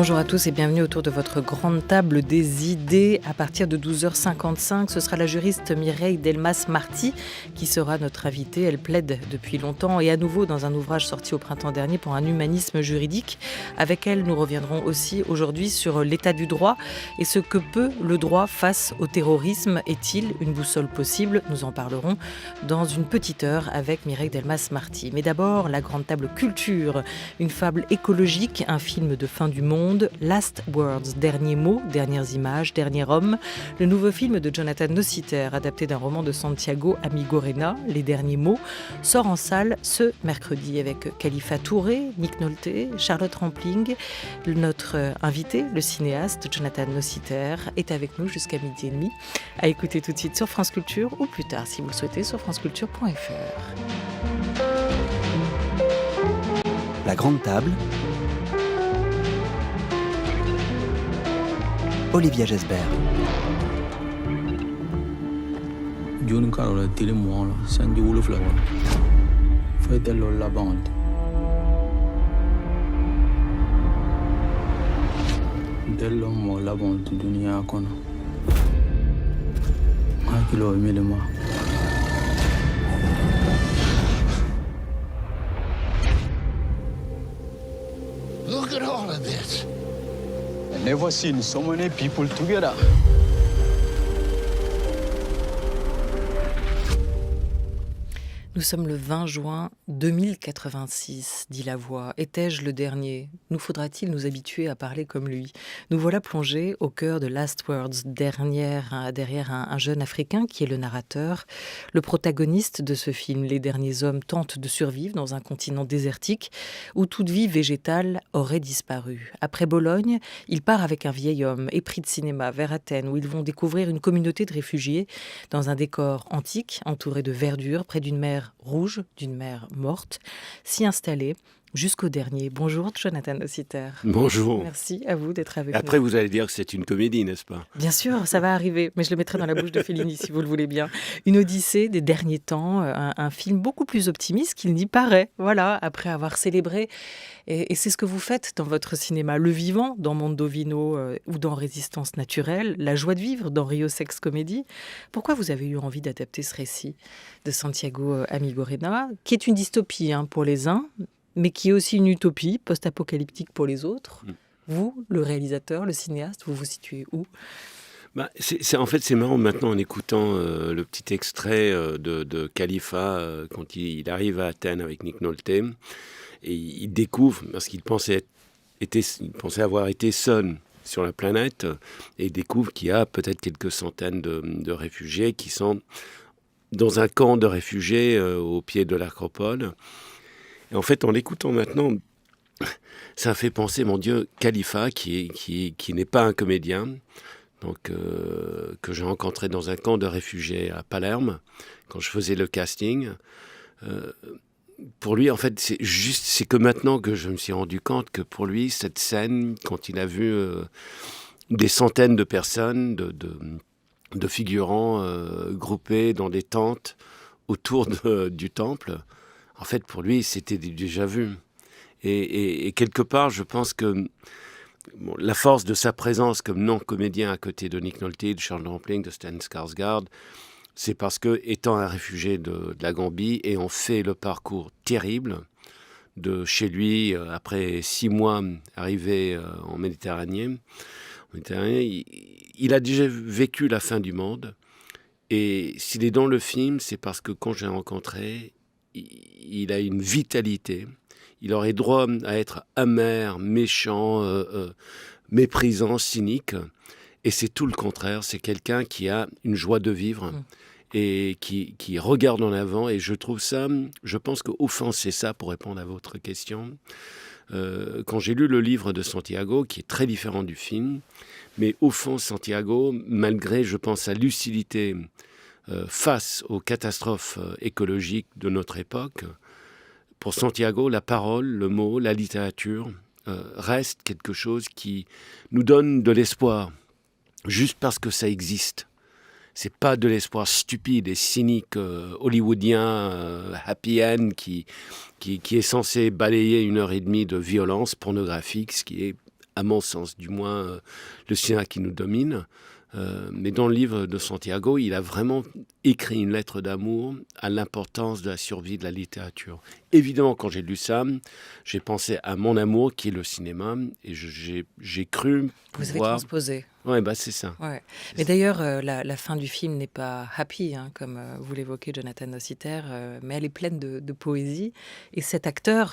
Bonjour à tous et bienvenue autour de votre grande table des idées. À partir de 12h55, ce sera la juriste Mireille Delmas-Marty qui sera notre invitée. Elle plaide depuis longtemps et à nouveau dans un ouvrage sorti au printemps dernier pour un humanisme juridique. Avec elle, nous reviendrons aussi aujourd'hui sur l'état du droit et ce que peut le droit face au terrorisme. Est-il une boussole possible ? Nous en parlerons dans une petite heure avec Mireille Delmas-Marty. Mais d'abord, la grande table culture, une fable écologique, un film de fin du monde. Last Words, derniers mots, dernières images, dernier homme. Le nouveau film de Jonathan Nossiter, adapté d'un roman de Santiago Amigorena, Les derniers mots, sort en salle ce mercredi avec Khalifa Touré, Nick Nolte, Charlotte Rampling. Notre invité, le cinéaste Jonathan Nossiter, est avec nous jusqu'à 12h30. À écouter tout de suite sur France Culture ou plus tard, si vous le souhaitez, sur franceculture.fr. La grande table. Olivia Gesbert. Juni karo la tili mo la sanji wulu fla wa fay delo la bande delo mo la bande dunia kono ma kilo milima Look at all of this. I never seen so many people together. Nous sommes le 20 juin 2086, dit la voix. Étais-je le dernier ? Nous faudra-t-il nous habituer à parler comme lui ? Nous voilà plongés au cœur de Last Words, derrière un jeune Africain qui est le narrateur, le protagoniste de ce film. Les derniers hommes tentent de survivre dans un continent désertique où toute vie végétale aurait disparu. Après Bologne, il part avec un vieil homme, épris de cinéma, vers Athènes, où ils vont découvrir une communauté de réfugiés dans un décor antique, entouré de verdure, près d'une mer rouge, d'une mer morte, s'y installer jusqu'au dernier. Bonjour Jonathan Nossiter. Bonjour. Merci à vous d'être avec nous. Après, vous allez dire que c'est une comédie, n'est-ce pas ? Bien sûr, ça va arriver, mais je le mettrai dans la bouche de Fellini si vous le voulez bien. Une odyssée des derniers temps, un film beaucoup plus optimiste qu'il n'y paraît. Voilà, après avoir célébré, et c'est ce que vous faites dans votre cinéma, le vivant dans Mondovino ou dans Résistance naturelle, la joie de vivre dans Rio Sex Comedy. Pourquoi vous avez eu envie d'adapter ce récit de Santiago Amigorena, qui est une dystopie pour les uns, mais qui est aussi une utopie post-apocalyptique pour les autres. Vous, le réalisateur, le cinéaste, vous vous situez où ? En fait, c'est marrant maintenant en écoutant le petit extrait de Khalifa quand il arrive à Athènes avec Nick Nolte et il découvre, parce qu'il pensait avoir été seul sur la planète, et il découvre qu'il y a peut-être quelques centaines de réfugiés qui sont dans un camp de réfugiés au pied de l'Acropole. Et en fait, en l'écoutant maintenant, ça fait penser, mon Dieu, Khalifa, qui n'est pas un comédien, donc que j'ai rencontré dans un camp de réfugiés à Palerme, quand je faisais le casting. Pour lui, en fait, c'est que maintenant que je me suis rendu compte que pour lui, cette scène, quand il a vu des centaines de personnes, de figurants groupés dans des tentes autour du temple, en fait, pour lui, c'était déjà vu. Et quelque part, je pense que la force de sa présence comme non-comédien à côté de Nick Nolte, de Charles Rampling, de Stan Skarsgård, c'est parce que, étant un réfugié de la Gambie, et on fait le parcours terrible de chez lui, après 6 mois arrivé en Méditerranée, il a déjà vécu la fin du monde. Et s'il est dans le film, c'est parce que quand j'ai rencontré, il a une vitalité. Il aurait droit à être amer, méchant, méprisant, cynique. Et c'est tout le contraire. C'est quelqu'un qui a une joie de vivre et qui regarde en avant. Et je trouve ça, je pense qu'au fond, c'est ça, pour répondre à votre question. Quand j'ai lu le livre de Santiago, qui est très différent du film, mais au fond, Santiago, malgré, je pense, sa lucidité face aux catastrophes écologiques de notre époque, pour Santiago, la parole, le mot, la littérature reste quelque chose qui nous donne de l'espoir, juste parce que ça existe. C'est pas de l'espoir stupide et cynique hollywoodien, happy end, qui est censé balayer 1h30 de violence pornographique, ce qui est à mon sens, du moins le cinéma qui nous domine. Mais dans le livre de Santiago, il a vraiment écrit une lettre d'amour à l'importance de la survie de la littérature. Évidemment, quand j'ai lu ça, j'ai pensé à mon amour qui est le cinéma et j'ai cru Vous avez pouvoir... transposé. Ouais, c'est ça. Ouais. Mais d'ailleurs, la fin du film n'est pas happy, hein, comme vous l'évoquez, Jonathan Nossiter, mais elle est pleine de poésie. Et cet acteur,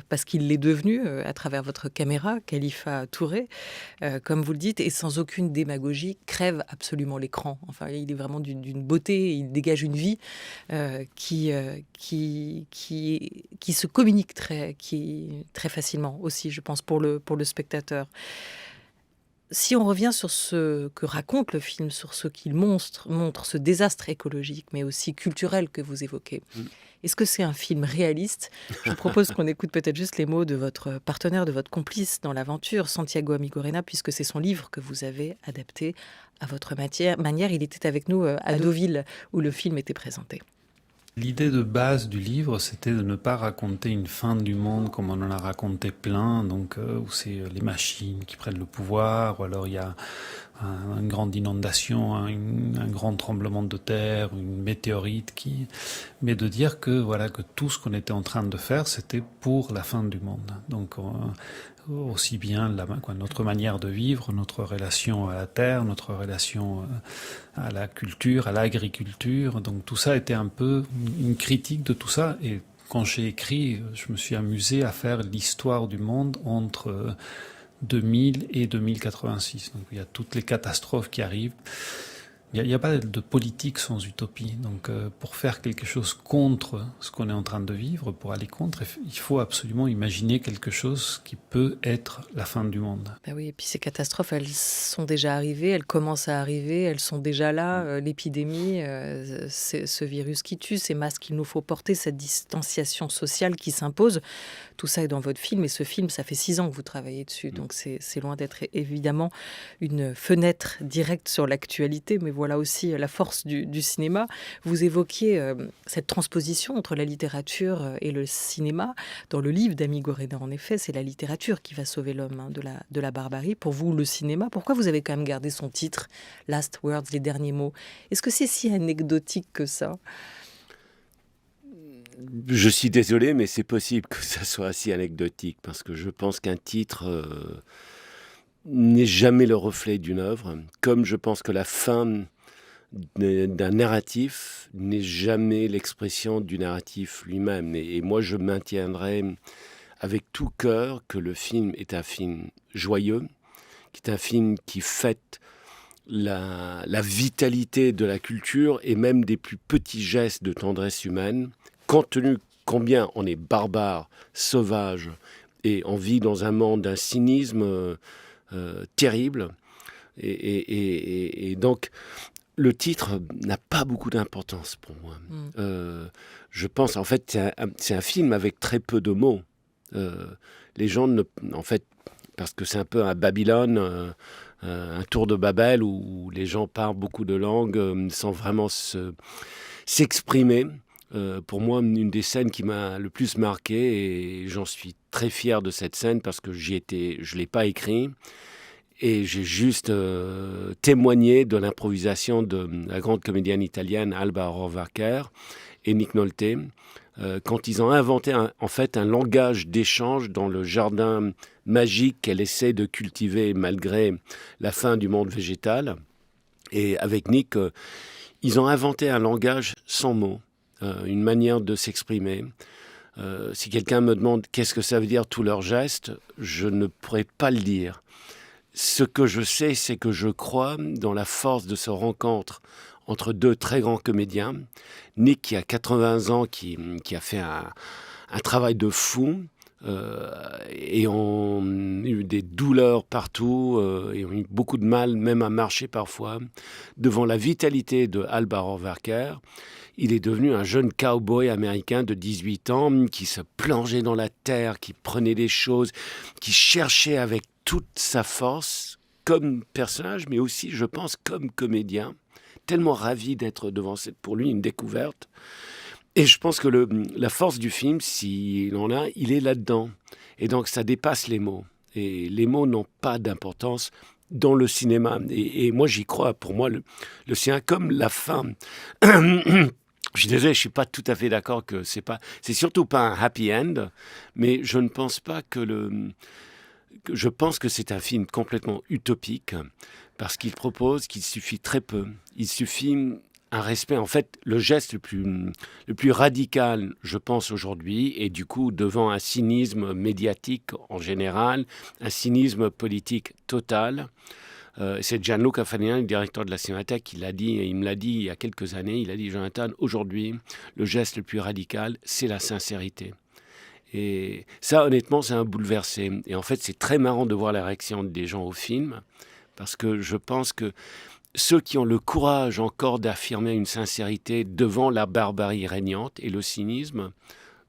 parce qu'il l'est devenu à travers votre caméra, Khalifa Touré, comme vous le dites, et sans aucune démagogie, crève absolument l'écran. Enfin, il est vraiment d'une beauté, il dégage une vie qui se communique très facilement aussi, je pense, pour le spectateur. Si on revient sur ce que raconte le film, sur ce qu'il montre ce désastre écologique, mais aussi culturel que vous évoquez, est-ce que c'est un film réaliste ? Je propose qu'on écoute peut-être juste les mots de votre partenaire, de votre complice dans l'aventure, Santiago Amigorena, puisque c'est son livre que vous avez adapté à votre manière. Il était avec nous à Deauville, où le film était présenté. L'idée de base du livre, c'était de ne pas raconter une fin du monde comme on en a raconté plein, donc où c'est les machines qui prennent le pouvoir, ou alors il y a une grande inondation, un grand tremblement de terre, une météorite mais de dire que tout ce qu'on était en train de faire, c'était pour la fin du monde. Donc aussi bien notre manière de vivre, notre relation à la terre, notre relation à la culture, à l'agriculture. Donc tout ça était un peu une critique de tout ça. Et quand j'ai écrit, je me suis amusé à faire l'histoire du monde entre 2000 et 2086. Donc il y a toutes les catastrophes qui arrivent. Il n'y a pas de politique sans utopie. Donc pour faire quelque chose contre ce qu'on est en train de vivre, pour aller contre, il faut absolument imaginer quelque chose qui peut être la fin du monde. Ben oui, et puis ces catastrophes, elles sont déjà arrivées, elles commencent à arriver, elles sont déjà là. L'épidémie, ce virus qui tue, ces masques qu'il nous faut porter, cette distanciation sociale qui s'impose, tout ça est dans votre film. Et ce film, ça fait 6 ans que vous travaillez dessus. Donc c'est loin d'être évidemment une fenêtre directe sur l'actualité, mais voilà aussi la force du cinéma. Vous évoquiez cette transposition entre la littérature et le cinéma. Dans le livre d'Amigorena, en effet, c'est la littérature qui va sauver l'homme de la barbarie. Pour vous, le cinéma, pourquoi vous avez quand même gardé son titre, Last Words, les derniers mots ? Est-ce que c'est si anecdotique que ça ? Je suis désolé, mais c'est possible que ça soit si anecdotique, parce que je pense qu'un titre n'est jamais le reflet d'une œuvre, comme je pense que la fin d'un narratif n'est jamais l'expression du narratif lui-même. Et moi, je maintiendrai avec tout cœur que le film est un film joyeux, qui est un film qui fête la vitalité de la culture et même des plus petits gestes de tendresse humaine, compte tenu combien on est barbare, sauvage, et on vit dans un monde d'un cynisme terrible. Et donc, le titre n'a pas beaucoup d'importance pour moi. Je pense, en fait, c'est un film avec très peu de mots. Les gens, en fait, parce que c'est un peu un Babylone, un tour de Babel où les gens parlent beaucoup de langues sans vraiment s'exprimer. Pour moi, une des scènes qui m'a le plus marqué, et j'en suis très fier de cette scène parce que je ne l'ai pas écrit, et j'ai juste témoigné de l'improvisation de la grande comédienne italienne Alba Rohrwacher et Nick Nolte, quand ils ont inventé en fait un langage d'échange dans le jardin magique qu'elle essaie de cultiver malgré la fin du monde végétal. Et avec Nick, ils ont inventé un langage sans mots. Une manière de s'exprimer. Si quelqu'un me demande qu'est-ce que ça veut dire tous leurs gestes, je ne pourrais pas le dire. Ce que je sais, c'est que je crois dans la force de ce rencontre entre deux très grands comédiens. Nick, qui a 80 ans, qui a fait un travail de fou, et ont eu des douleurs partout, et ont eu beaucoup de mal, même à marcher parfois, devant la vitalité de Alba Rohrwacher. Il est devenu un jeune cow-boy américain de 18 ans qui se plongeait dans la terre, qui prenait des choses, qui cherchait avec toute sa force, comme personnage, mais aussi, je pense, comme comédien, tellement ravi d'être devant pour lui, une découverte. Et je pense que la force du film, s'il en a, il est là-dedans. Et donc, ça dépasse les mots. Et les mots n'ont pas d'importance dans le cinéma. Et moi, j'y crois. Pour moi, le cinéma, comme la fin... Je suis désolé, je ne suis pas tout à fait d'accord que c'est surtout pas un happy end, mais je ne pense pas je pense que c'est un film complètement utopique parce qu'il propose qu'il suffit très peu. Il suffit un respect. En fait, le geste le plus radical, je pense, aujourd'hui, et du coup, devant un cynisme médiatique en général, un cynisme politique total. C'est Gianluca Fagnani, le directeur de la Cinémathèque, qui l'a dit, et il me l'a dit il y a quelques années. Il a dit, Jonathan, aujourd'hui, le geste le plus radical, c'est la sincérité. Et ça, honnêtement, c'est un bouleversé. Et en fait, c'est très marrant de voir la réaction des gens au film, parce que je pense que ceux qui ont le courage encore d'affirmer une sincérité devant la barbarie régnante et le cynisme,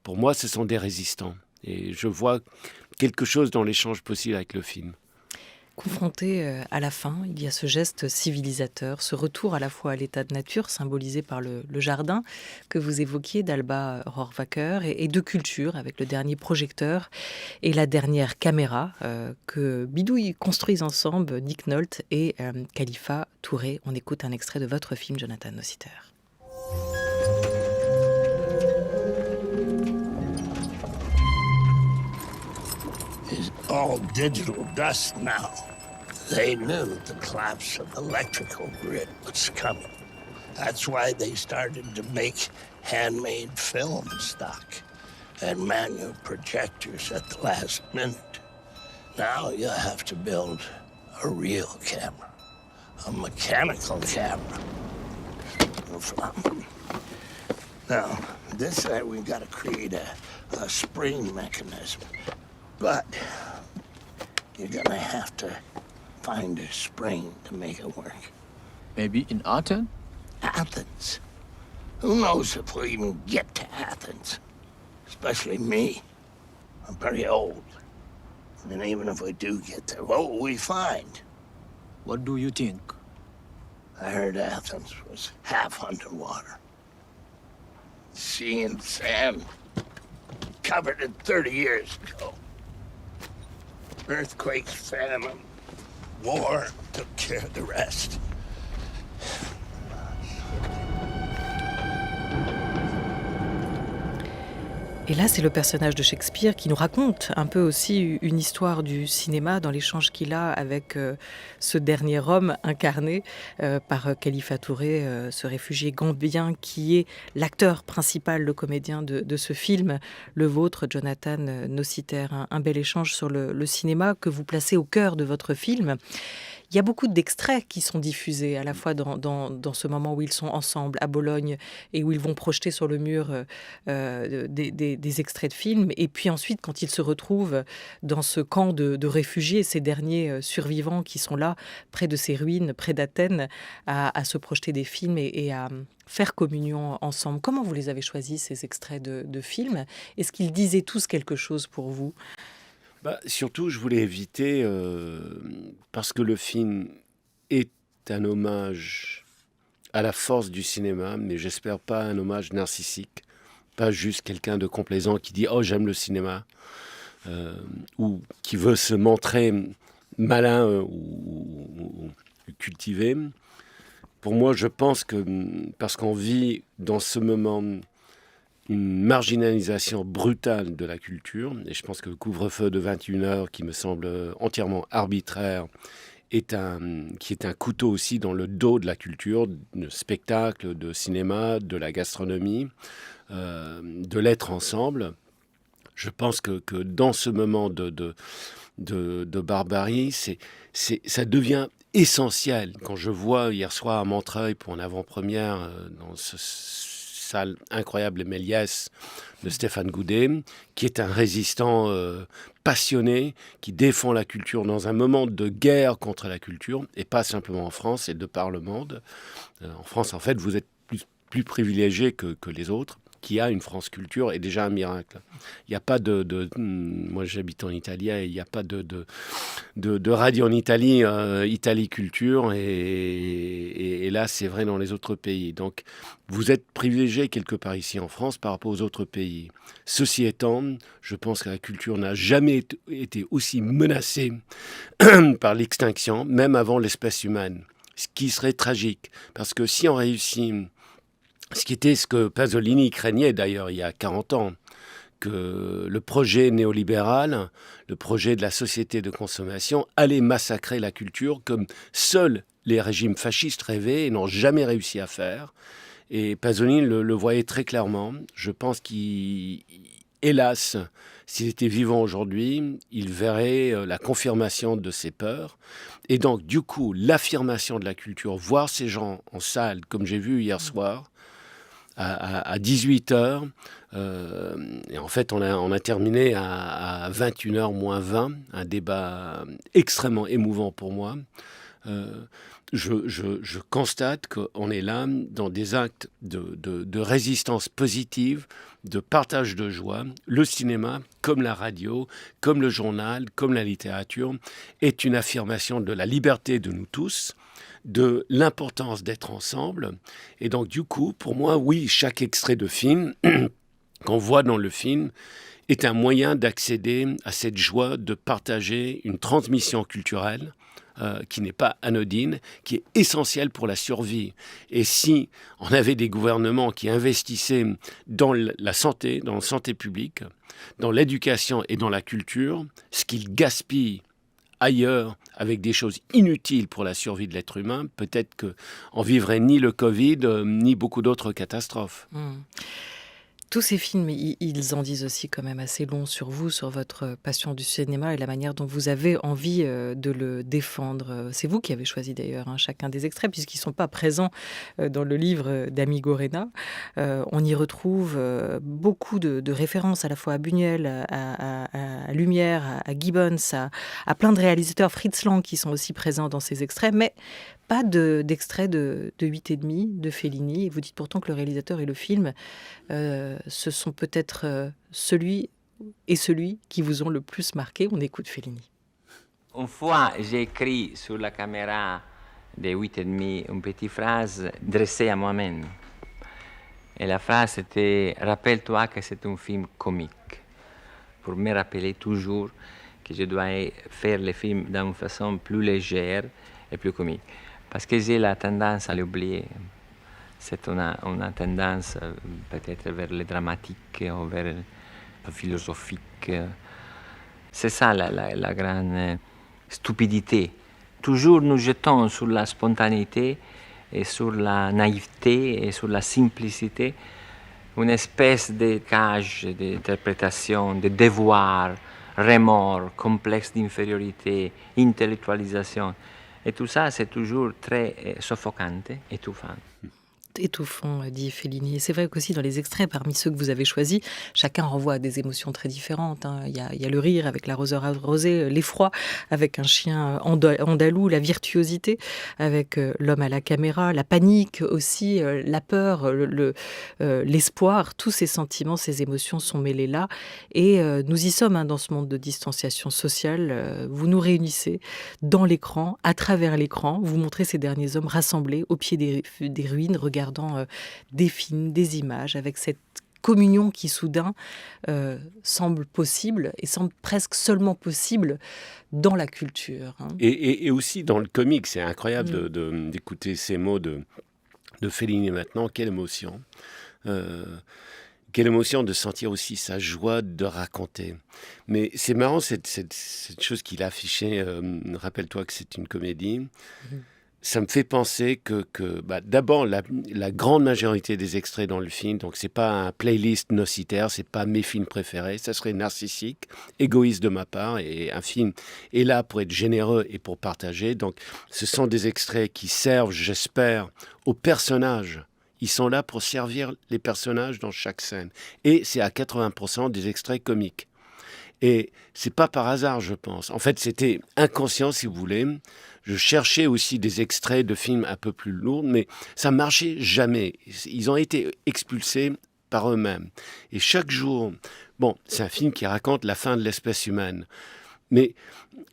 pour moi, ce sont des résistants. Et je vois quelque chose dans l'échange possible avec le film. Confronté à la fin, il y a ce geste civilisateur, ce retour à la fois à l'état de nature, symbolisé par le jardin que vous évoquiez d'Alba Rohrwacher, et de culture, avec le dernier projecteur et la dernière caméra que bidouillent, construisent ensemble Nick Nolte et Khalifa Touré. On écoute un extrait de votre film, Jonathan Nossiter. Is all digital dust now. They knew the collapse of the electrical grid was coming. That's why they started to make handmade film stock and manual projectors at the last minute. Now you have to build a real camera, a mechanical camera. Now, this side we got to create a spring mechanism. But you're gonna have to find a spring to make it work. Maybe in Athens? Athens? Who knows if we'll even get to Athens? Especially me. I'm pretty old. And even if we do get there, what will we find? What do you think? I heard Athens was half underwater. Sea and sand. Covered it 30 years ago. Earthquakes, famine, war took care of the rest. Et là, c'est le personnage de Shakespeare qui nous raconte un peu aussi une histoire du cinéma dans l'échange qu'il a avec ce dernier homme incarné par Khalifa Touré, ce réfugié gambien qui est l'acteur principal, le comédien de ce film, le vôtre, Jonathan Nossiter. Un bel échange sur le cinéma que vous placez au cœur de votre film. Il y a beaucoup d'extraits qui sont diffusés à la fois dans ce moment où ils sont ensemble à Bologne et où ils vont projeter sur le mur des extraits de films. Et puis ensuite, quand ils se retrouvent dans ce camp de réfugiés, ces derniers survivants qui sont là, près de ces ruines, près d'Athènes, à se projeter des films et à faire communion ensemble. Comment vous les avez choisis, ces extraits de films ? Est-ce qu'ils disaient tous quelque chose pour vous ? Surtout, je voulais éviter, parce que le film est un hommage à la force du cinéma, mais j'espère pas un hommage narcissique, pas juste quelqu'un de complaisant qui dit « Oh, j'aime le cinéma », ou qui veut se montrer malin ou cultivé. Pour moi, je pense que, parce qu'on vit dans ce moment une marginalisation brutale de la culture, et je pense que le couvre-feu de 21h, qui me semble entièrement arbitraire, qui est un couteau aussi dans le dos de la culture, de spectacle, de cinéma, de la gastronomie, de l'être ensemble. Je pense que dans ce moment de barbarie, ça devient essentiel. Quand je vois hier soir à Montreuil pour une avant-première dans ce salle incroyable Méliès de Stéphane Goudet, qui est un résistant passionné, qui défend la culture dans un moment de guerre contre la culture, et pas simplement en France, et de par le monde. En France, en fait, vous êtes plus privilégiés que les autres. Qui a une France Culture est déjà un miracle. Il n'y a pas moi j'habite en Italie, il n'y a pas de radio en Italie, Italie Culture, et Et là, c'est vrai dans les autres pays. Donc, vous êtes privilégié quelque part ici en France par rapport aux autres pays. Ceci étant, je pense que la culture n'a jamais été aussi menacée par l'extinction, même avant l'espèce humaine. Ce qui serait tragique. Parce que si on réussit, ce que Pasolini craignait d'ailleurs il y a 40 ans, que le projet néolibéral, le projet de la société de consommation allait massacrer la culture comme seuls les régimes fascistes rêvaient et n'ont jamais réussi à faire. Et Pasolini le voyait très clairement. Je pense qu'hélas, s'il était vivant aujourd'hui, il verrait la confirmation de ses peurs. Et donc, du coup, l'affirmation de la culture, voir ces gens en salle, comme j'ai vu hier soir, à 18h. Et en fait, on a terminé à 21h moins 20, un débat extrêmement émouvant pour moi. Je constate qu'on est là dans des actes de résistance positive, de partage de joie. Le cinéma, comme la radio, comme le journal, comme la littérature, est une affirmation de la liberté de nous tous, de l'importance d'être ensemble. Et donc, du coup, pour moi, oui, chaque extrait de film qu'on voit dans le film est un moyen d'accéder à cette joie de partager une transmission culturelle qui n'est pas anodine, qui est essentielle pour la survie. Et si on avait des gouvernements qui investissaient dans la santé publique, dans l'éducation et dans la culture, ce qu'ils gaspillent ailleurs avec des choses inutiles pour la survie de l'être humain, peut-être qu'on vivrait ni le Covid, ni beaucoup d'autres catastrophes. Tous ces films, ils en disent aussi quand même assez long sur vous, sur votre passion du cinéma et la manière dont vous avez envie de le défendre. C'est vous qui avez choisi d'ailleurs chacun des extraits, puisqu'ils ne sont pas présents dans le livre d'Amigo Rena. On y retrouve beaucoup de références à la fois à Buñuel, à Lumière, à Gibbons, à plein de réalisateurs, Fritz Lang, qui sont aussi présents dans ces extraits, mais pas d'extrait de 8,5 de Fellini. Et vous dites pourtant que le réalisateur et le film, ce sont peut-être celui qui vous ont le plus marqué. On écoute Fellini. Une fois, j'ai écrit sur la caméra de 8,5 une petite phrase dressée à moi-même. Et la phrase était « Rappelle-toi que c'est un film comique ». Pour me rappeler toujours que je dois faire les films d'une façon plus légère et plus comique. Parce que j'ai la tendance à l'oublier. On a tendance peut-être vers le dramatique ou vers le philosophique. C'est ça la grande stupidité. Toujours nous jetons sur la spontanéité et sur la naïveté et sur la simplicité une espèce de cage d'interprétation, de devoir, remords, complexe d'infériorité, intellectualisation. Et tout ça, c'est toujours très suffocant, étouffant. Étouffant, dit Fellini. Et c'est vrai qu'aussi dans les extraits, parmi ceux que vous avez choisis, chacun renvoie à des émotions très différentes. Il y a le rire avec l'arroseur arrosé, l'effroi avec un chien andalou, la virtuosité avec l'homme à la caméra, la panique aussi, la peur, l'espoir. Tous ces sentiments, ces émotions sont mêlés là. Et nous y sommes dans ce monde de distanciation sociale. Vous nous réunissez dans l'écran, à travers l'écran. Vous montrez ces derniers hommes rassemblés au pied des ruines, regardant des films, des images, avec cette communion qui soudain semble possible et semble presque seulement possible dans la culture. Et aussi dans le comique, c'est incroyable d'écouter ces mots de Fellini maintenant. Quelle émotion de sentir aussi sa joie de raconter. Mais c'est marrant cette chose qu'il a affichée, rappelle-toi que c'est une comédie. Ça me fait penser que d'abord, la grande majorité des extraits dans le film, donc c'est pas un playlist nocitaire, c'est pas mes films préférés, ça serait narcissique, égoïste de ma part, et un film est là pour être généreux et pour partager. Donc ce sont des extraits qui servent, j'espère, aux personnages. Ils sont là pour servir les personnages dans chaque scène. Et c'est à 80% des extraits comiques. Et c'est pas par hasard, je pense. En fait, c'était inconscient, si vous voulez. Je cherchais aussi des extraits de films un peu plus lourds, mais ça marchait jamais. Ils ont été expulsés par eux-mêmes. Et chaque jour, c'est un film qui raconte la fin de l'espèce humaine. Mais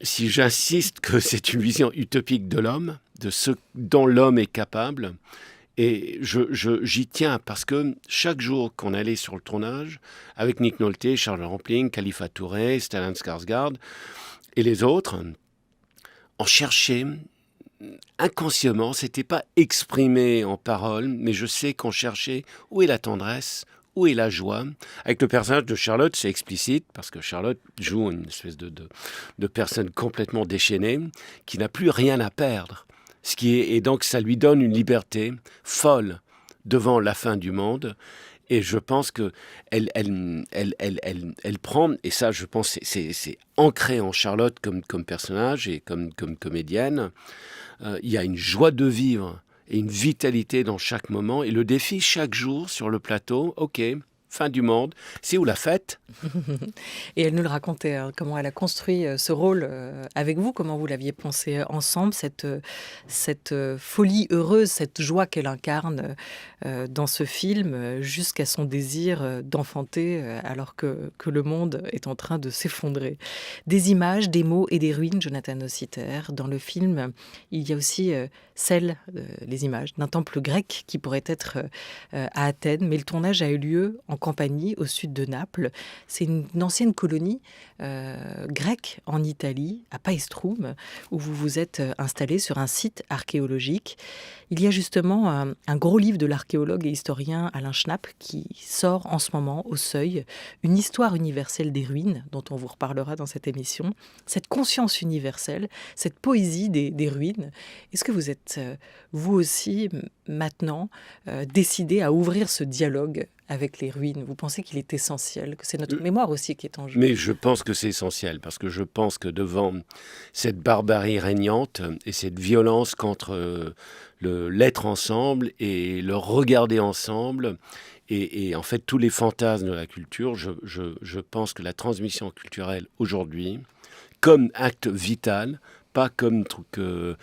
si j'insiste que c'est une vision utopique de l'homme, de ce dont l'homme est capable, et j'y tiens parce que chaque jour qu'on allait sur le tournage, avec Nick Nolte, Charles Rampling, Khalifa Touré, Stellan Skarsgård et les autres, on cherchait inconsciemment, c'était pas exprimé en paroles, mais je sais qu'on cherchait où est la tendresse, où est la joie. Avec le personnage de Charlotte, c'est explicite, parce que Charlotte joue une espèce de personne complètement déchaînée, qui n'a plus rien à perdre. Et donc ça lui donne une liberté folle devant la fin du monde. Et je pense que elle prend, et ça je pense c'est ancré en Charlotte comme personnage et comme comédienne, il y a une joie de vivre et une vitalité dans chaque moment. Et le défi chaque jour sur le plateau, ok, fin du monde, c'est où la fête? Et elle nous le racontait, hein, comment elle a construit ce rôle avec vous, comment vous l'aviez pensé ensemble, cette folie heureuse, cette joie qu'elle incarne dans ce film, jusqu'à son désir d'enfanter alors que le monde est en train de s'effondrer. Des images, des mots et des ruines, Jonathan Nossiter. Dans le film, il y a aussi les images d'un temple grec qui pourrait être à Athènes, mais le tournage a eu lieu en Campanie, au sud de Naples. C'est une ancienne colonie grecque en Italie, à Paestroum, où vous vous êtes installé sur un site archéologique. Il y a justement un gros livre de l'archéologue et historien Alain Schnapp qui sort en ce moment au Seuil, une histoire universelle des ruines, dont on vous reparlera dans cette émission. Cette conscience universelle, cette poésie des ruines. Est-ce que vous êtes, vous aussi, maintenant, décidé à ouvrir ce dialogue avec les ruines? Vous pensez qu'il est essentiel, que c'est notre mémoire aussi qui est en jeu? Mais je pense que c'est essentiel, parce que je pense que devant cette barbarie régnante et cette violence contre l'être ensemble et le regarder ensemble, et en fait tous les fantasmes de la culture, je pense que la transmission culturelle aujourd'hui, comme acte vital, pas comme truc de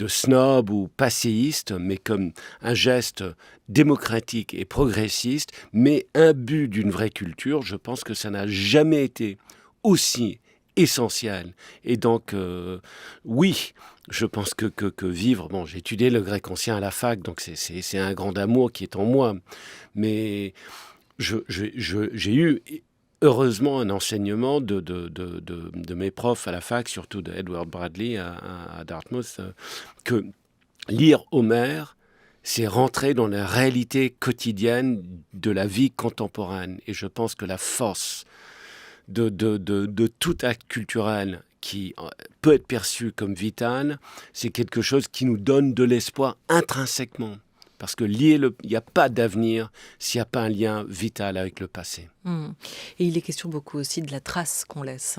snob ou passéiste, mais comme un geste démocratique et progressiste, mais imbu d'une vraie culture, je pense que ça n'a jamais été aussi essentiel. Et donc, oui, je pense que vivre... Bon, j'ai étudié le grec ancien à la fac, donc c'est un grand amour qui est en moi. Mais j'ai eu... heureusement, un enseignement de mes profs à la fac, surtout de Edward Bradley à Dartmouth, que lire Homère, c'est rentrer dans la réalité quotidienne de la vie contemporaine. Et je pense que la force de tout acte culturel qui peut être perçu comme vital, c'est quelque chose qui nous donne de l'espoir intrinsèquement. Parce que il n'y a pas d'avenir s'il n'y a pas un lien vital avec le passé. Et il est question beaucoup aussi de la trace qu'on laisse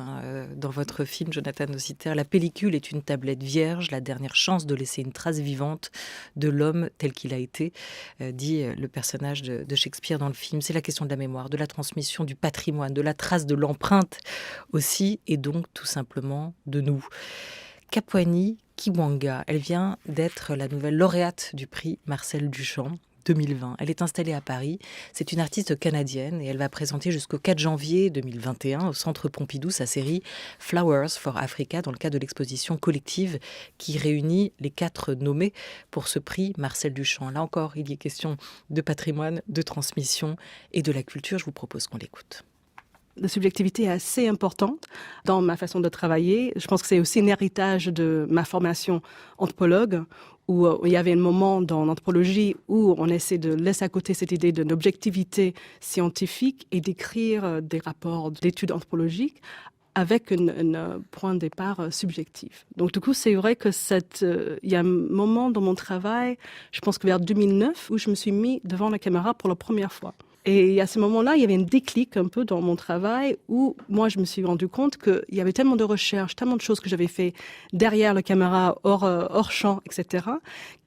dans votre film, Jonathan Nossiter. La pellicule est une tablette vierge, la dernière chance de laisser une trace vivante de l'homme tel qu'il a été, dit le personnage de Shakespeare dans le film. C'est la question de la mémoire, de la transmission, du patrimoine, de la trace, de l'empreinte aussi, et donc tout simplement de nous. Kapwani Kiwanga, elle vient d'être la nouvelle lauréate du prix Marcel Duchamp 2020. Elle est installée à Paris. C'est une artiste canadienne et elle va présenter jusqu'au 4 janvier 2021 au Centre Pompidou sa série Flowers for Africa dans le cadre de l'exposition collective qui réunit les 4 nommés pour ce prix Marcel Duchamp. Là encore, il y est question de patrimoine, de transmission et de la culture. Je vous propose qu'on l'écoute. La subjectivité est assez importante dans ma façon de travailler. Je pense que c'est aussi un héritage de ma formation anthropologue, où il y avait un moment dans l'anthropologie où on essaie de laisser à côté cette idée de l'objectivité scientifique et d'écrire des rapports d'études anthropologiques avec un point de départ subjectif. Donc du coup, c'est vrai que il y a un moment dans mon travail, je pense que vers 2009, où je me suis mis devant la caméra pour la première fois. Et à ce moment-là, il y avait un déclic un peu dans mon travail où moi, je me suis rendu compte qu'il y avait tellement de recherches, tellement de choses que j'avais fait derrière la caméra, hors champ, etc.,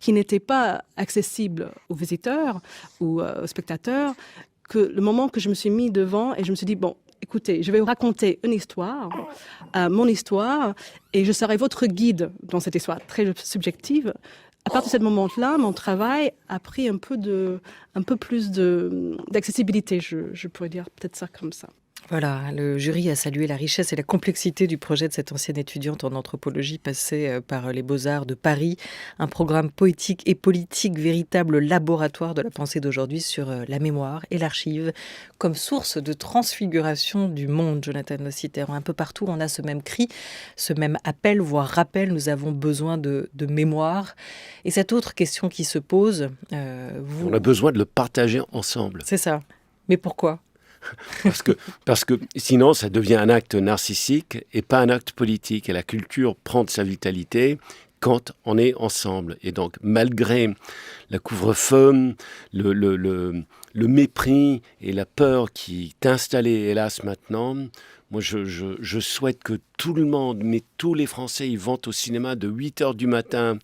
qui n'étaient pas accessibles aux visiteurs ou aux spectateurs, que le moment que je me suis mis devant et je me suis dit, bon, écoutez, je vais vous raconter une histoire, mon histoire, et je serai votre guide dans cette histoire très subjective. À partir de ce moment-là, mon travail a pris un peu plus d'accessibilité, je pourrais dire peut-être ça comme ça. Voilà, le jury a salué la richesse et la complexité du projet de cette ancienne étudiante en anthropologie passée par les Beaux-Arts de Paris. Un programme poétique et politique, véritable laboratoire de la pensée d'aujourd'hui sur la mémoire et l'archive comme source de transfiguration du monde, Jonathan Nossiter. Un peu partout, on a ce même cri, ce même appel, voire rappel, nous avons besoin de mémoire. Et cette autre question qui se pose... On a besoin de le partager ensemble. C'est ça. Mais pourquoi ? Parce que sinon, ça devient un acte narcissique et pas un acte politique. Et la culture prend de sa vitalité quand on est ensemble. Et donc, malgré la couvre-feu, le mépris et la peur qui est installée, hélas, maintenant, moi, je souhaite que tout le monde, mais tous les Français, ils vont au cinéma de 8h du matin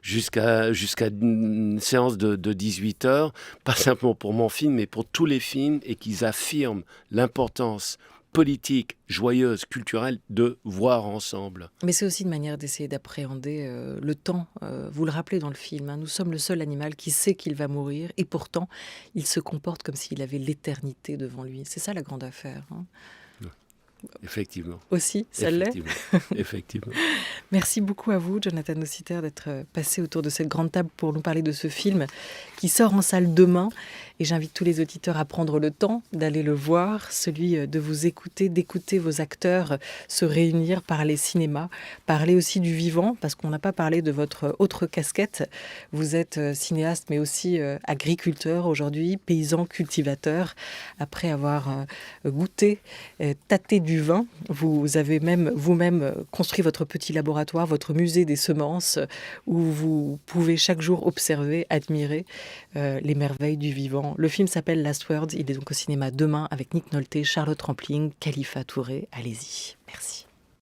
jusqu'à une séance de 18h, pas simplement pour mon film, mais pour tous les films, et qu'ils affirment l'importance politique, joyeuse, culturelle, de voir ensemble. Mais c'est aussi une manière d'essayer d'appréhender le temps. Vous le rappelez dans le film, hein, nous sommes le seul animal qui sait qu'il va mourir, et pourtant, il se comporte comme s'il avait l'éternité devant lui. C'est ça la grande affaire, hein. Effectivement. Aussi, ça l'est. Effectivement. Merci beaucoup à vous, Jonathan Nossiter, d'être passé autour de cette grande table pour nous parler de ce film qui sort en salle demain. Et j'invite tous les auditeurs à prendre le temps d'aller le voir, celui de vous écouter, d'écouter vos acteurs se réunir, parler cinéma, parler aussi du vivant, parce qu'on n'a pas parlé de votre autre casquette. Vous êtes cinéaste, mais aussi agriculteur aujourd'hui, paysan cultivateur. Après avoir goûté, tâté du vin, vous avez même vous-même construit votre petit laboratoire, votre musée des semences, où vous pouvez chaque jour observer, admirer les merveilles du vivant. Le film s'appelle Last Words, il est donc au cinéma demain avec Nick Nolte, Charlotte Rampling, Khalifa Touré. Allez-y, merci.